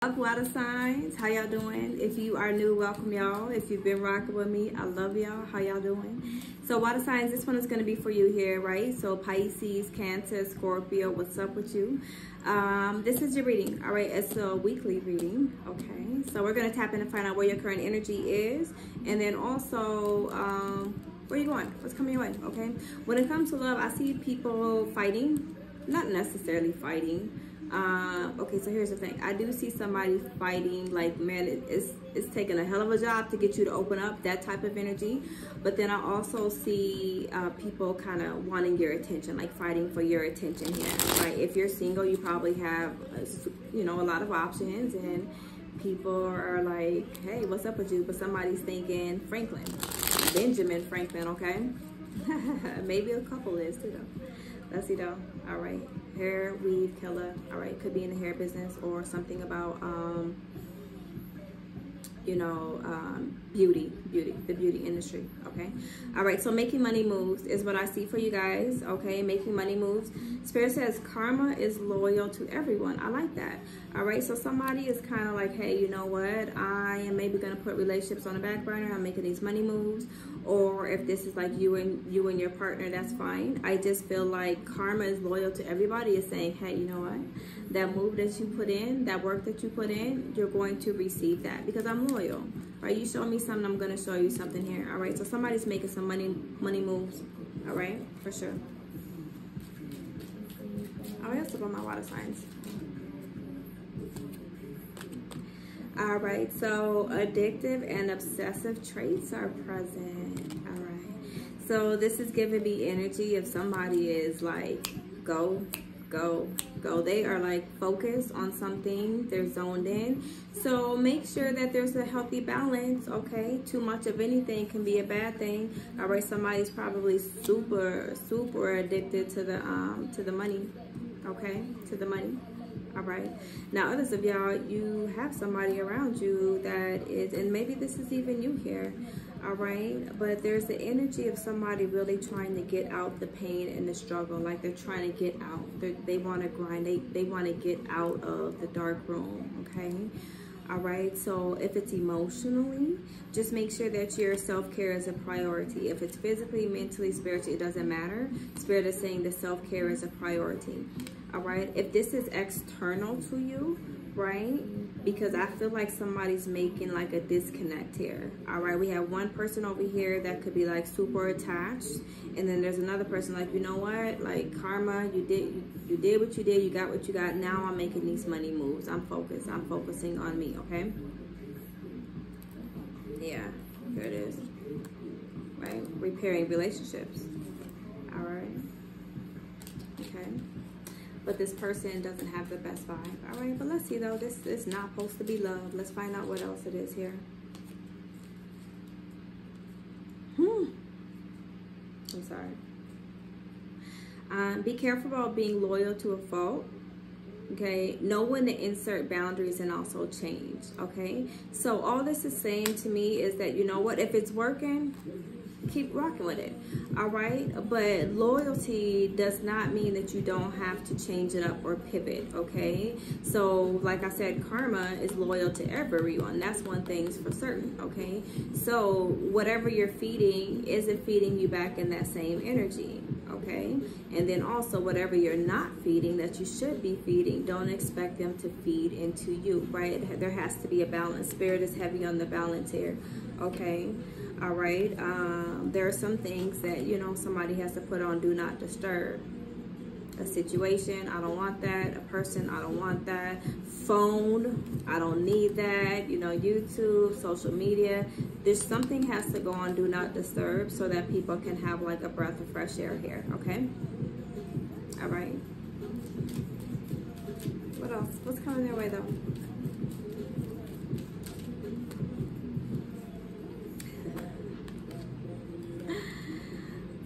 Up, water signs, how y'all doing? If you are new, welcome y'all. If you've been rocking with me, I love y'all. How y'all doing? So water signs, this one is going to be for you here, right? So Pisces, Cancer, Scorpio, what's up with you? This is your reading, all right? It's a weekly reading, okay? So we're going to tap in and find out where your current energy is, and then also where you going? What's coming your way, okay? When it comes to love, I see people fighting, not necessarily fighting. Okay, so here's the thing. I do see somebody fighting, like, man, it's taking a hell of a job to get you to open up, that type of energy. But then I also see people kind of wanting your attention, like fighting for your attention here, right? If you're single, you probably have, you know, a lot of options, and people are like, hey, what's up with you? But somebody's thinking Franklin, Benjamin Franklin, okay? Maybe a couple is too, though. Let's see though. All right, hair weave killer. All right, could be in the hair business or something about you know, the beauty industry, okay? All right, so making money moves is what I see for you guys, okay? Making money moves. Spirit says karma is loyal to everyone. I like that. All right, so somebody is kind of like, hey, you know what? I am maybe gonna put relationships on the back burner. I'm making these money moves. Or if this is like you and your partner, that's fine. I just feel like karma is loyal to everybody. Is saying, hey, you know what? That move that you put in, that work that you put in, you're going to receive that because I'm loyal, right? You show me something, I'm gonna show you something here. All right, so somebody's making some money moves. All right, for sure. Oh, let's look at my water signs. All right, so addictive and obsessive traits are present. All right, so this is giving me energy if somebody is like, go. They are like focused on something, they're zoned in. So make sure that there's a healthy balance, okay? Too much of anything can be a bad thing. All right, somebody's probably super addicted to the money, okay? To the money. All right, now others of y'all, you have somebody around you that is, and maybe this is even you here, all right, but there's the energy of somebody really trying to get out the pain and the struggle, like they're trying to get out. They want to grind, they want to get out of the dark room, okay? All right, so if it's emotionally, just make sure that your self-care is a priority. If it's physically, mentally, spiritually, it doesn't matter. Spirit is saying the self-care is a priority. All right, if this is external to you, right, because I feel like somebody's making like a disconnect here. All right, we have one person over here that could be like super attached, and then there's another person like, you know what, like karma, you did what you did, you got what you got. Now I'm making these money moves. I'm focusing on me, okay? Yeah, here it is, right? Repairing relationships. All right, okay. But this person doesn't have the best vibe. All right, but let's see though. This is not supposed to be love. Let's find out what else it is here. I'm sorry. Be careful about being loyal to a fault. Okay, know when to insert boundaries and also change. Okay, so all this is saying to me is that, you know what, if it's working, keep rocking with it. All right, but loyalty does not mean that you don't have to change it up or pivot. Okay, so like I said, karma is loyal to everyone. That's one thing's for certain. Okay, so whatever you're feeding, is it feeding you back in that same energy? Okay, and then also whatever you're not feeding that you should be feeding, don't expect them to feed into you, right? There has to be a balance. Spirit is heavy on the balance here. Okay, all right, there are some things that, you know, somebody has to put on do not disturb. A situation, I don't want that. A person, I don't want that. Phone, I don't need that. You know, YouTube, social media, there's something has to go on do not disturb so that people can have like a breath of fresh air here. Okay, all right, what else? What's coming their way though?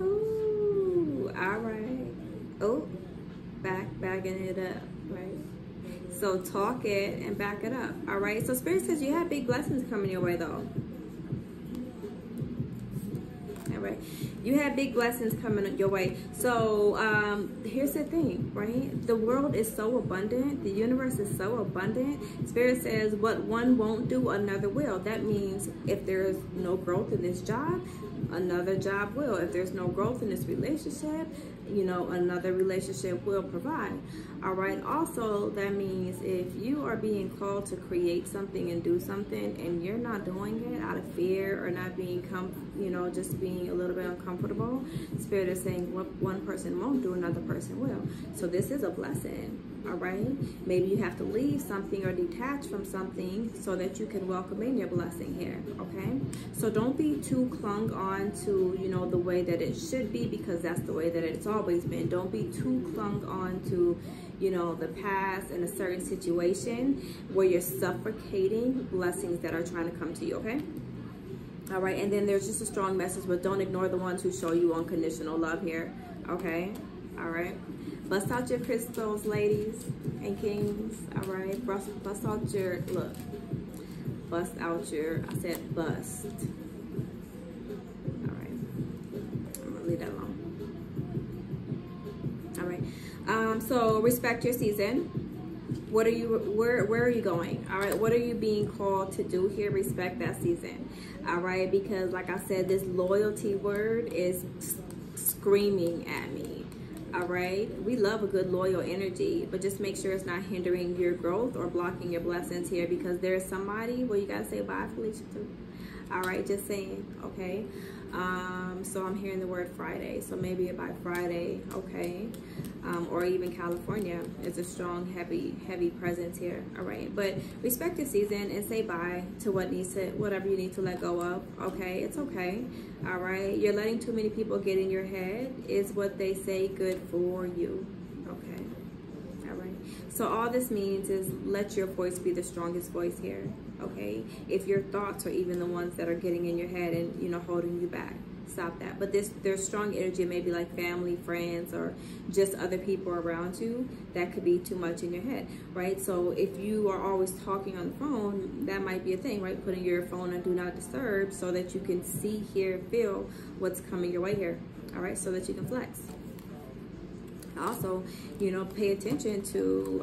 Ooh, all right. Oh, backing it up, right? So talk it and back it up. All right, so Spirit says you have big blessings coming your way though. All right, You have big blessings coming your way. So here's the thing, right? The world is so abundant. The universe is so abundant. Spirit says what one won't do, another will. That means if there's no growth in this job, another job will. If there's no growth in this relationship, you know, another relationship will provide. All right. Also, that means if you are being called to create something and do something and you're not doing it out of fear or not being, you know, just being a little bit uncomfortable, Spirit is saying what one person won't do, another person will. So this is a blessing. All right. Maybe you have to leave something or detach from something so that you can welcome in your blessing here. Okay. So don't be too clung on to, you know, the way that it should be, because that's the way that it's always been. Don't be too clung on to, you know, the past and a certain situation where you're suffocating blessings that are trying to come to you. Okay. All right. And then there's just a strong message, but don't ignore the ones who show you unconditional love here. Okay. All right. Bust out your crystals, ladies and kings. All right. Bust out your, look. Bust out your, I said bust. All right. I'm going to leave that alone. All right. So respect your season. What are you, where are you going? All right. What are you being called to do here? Respect that season. All right. Because like I said, this loyalty word is screaming at me. All right. We love a good loyal energy, but just make sure it's not hindering your growth or blocking your blessings here, because there's somebody, well, you got to say bye, Felicia, too. All right. Just saying. Okay. So I'm hearing the word Friday. So maybe by Friday. Okay. Or even California is a strong, heavy presence here. All right. But respect your season and say bye to whatever you need to let go of. Okay. It's okay. All right. You're letting too many people get in your head is what they say good for you. Okay. All right. So all this means is let your voice be the strongest voice here. Okay. If your thoughts are even the ones that are getting in your head and, you know, holding you back, stop that. But there's strong energy, maybe like family, friends, or just other people around you that could be too much in your head, right? So if you are always talking on the phone, that might be a thing, right? Putting your phone on do not disturb so that you can see, hear, feel what's coming your way here. All right, so that you can flex. Also, you know, pay attention to,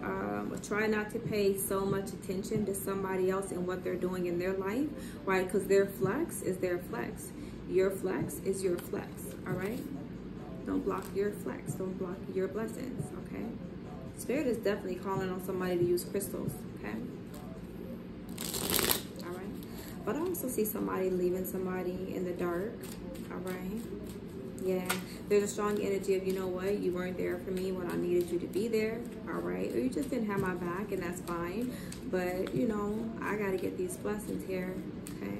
try not to pay so much attention to somebody else and what they're doing in their life, right? Because their flex is their flex. Your flex is your flex, all right? Don't block your flex. Don't block your blessings, okay? Spirit is definitely calling on somebody to use crystals, okay? All right? But I also see somebody leaving somebody in the dark, all right? Yeah, there's a strong energy of, you know what, you weren't there for me when I needed you to be there, all right? Or you just didn't have my back, and that's fine. But, you know, I got to get these blessings here, okay?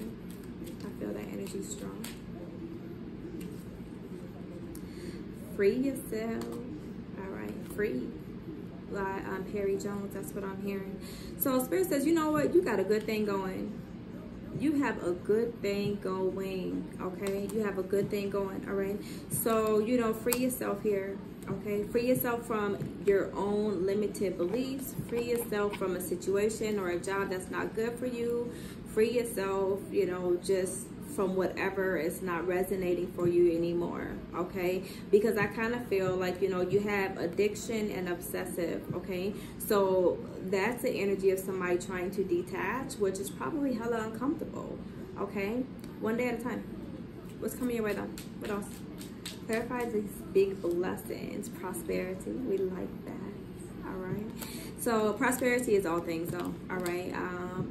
I feel that energy strong. Free yourself, all right? Free. Like Perry Jones, that's what I'm hearing. So Spirit says, you know what, you got a good thing going. You have a good thing going, okay? You have a good thing going, all right? So, you know, free yourself here, okay? Free yourself from your own limited beliefs. Free yourself from a situation or a job that's not good for you. Free yourself, you know, just from whatever is not resonating for you anymore, okay? Because I kind of feel like, you know, you have addiction and obsessive, okay? So that's the energy of somebody trying to detach, which is probably hella uncomfortable, okay? One day at a time. What's coming your way though? What else? Clarify these big blessings. Prosperity, we like that, all right? So prosperity is all things though, all right?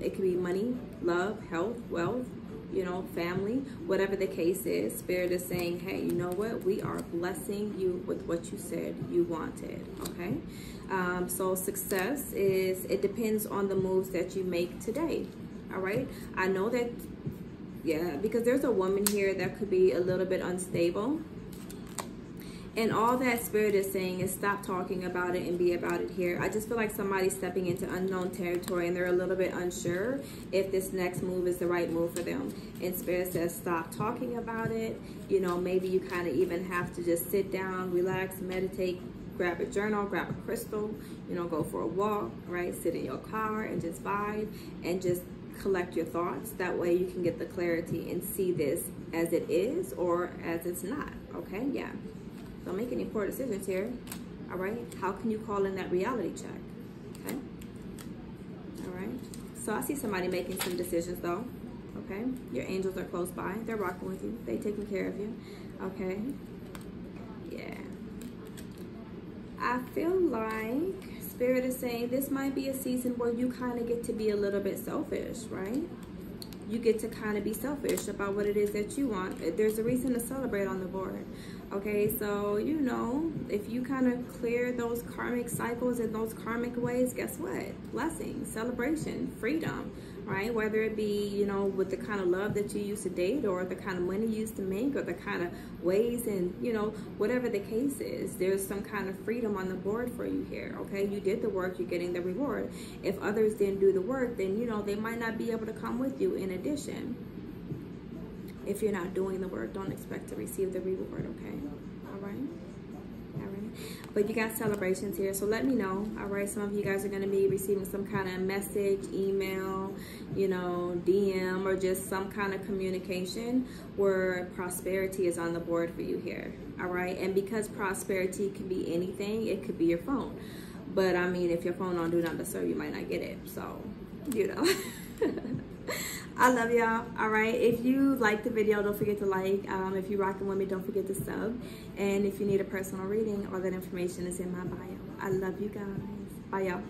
It could be money, love, health, wealth, you know, family, whatever the case is. Spirit is saying, hey, you know what? We are blessing you with what you said you wanted, okay? So success is, it depends on the moves that you make today, all right? I know that, yeah, because there's a woman here that could be a little bit unstable. And all that Spirit is saying is stop talking about it and be about it here. I just feel like somebody's stepping into unknown territory and they're a little bit unsure if this next move is the right move for them. And Spirit says stop talking about it. You know, maybe you kind of even have to just sit down, relax, meditate, grab a journal, grab a crystal, you know, go for a walk, right? Sit in your car and just vibe and just collect your thoughts. That way you can get the clarity and see this as it is or as it's not. Okay, yeah. Don't make any poor decisions here. All right. How can you call in that reality check? Okay. All right. So I see somebody making some decisions though. Okay. Your angels are close by. They're rocking with you. They're taking care of you. Okay. Yeah. I feel like Spirit is saying this might be a season where you kind of get to be a little bit selfish, right? You get to kind of be selfish about what it is that you want. There's a reason to celebrate on the board. Okay, so, you know, if you kind of clear those karmic cycles and those karmic ways, guess what? Blessings, celebration, freedom, right? Whether it be, you know, with the kind of love that you used to date or the kind of money you used to make or the kind of ways and, you know, whatever the case is, there's some kind of freedom on the board for you here, okay? You did the work, you're getting the reward. If others didn't do the work, then, you know, they might not be able to come with you in addition. If you're not doing the work, don't expect to receive the reward, okay? All right? All right. But you got celebrations here, so let me know, all right? Some of you guys are going to be receiving some kind of message, email, you know, DM, or just some kind of communication where prosperity is on the board for you here, all right? And because prosperity can be anything, it could be your phone. But, I mean, if your phone on Do Not Disturb, you might not get it, so, you know. I love y'all. All right, if you like the video, don't forget to like. If you're rocking with me, don't forget to sub. And if you need a personal reading, all that information is in my bio. I love you guys. Bye, y'all.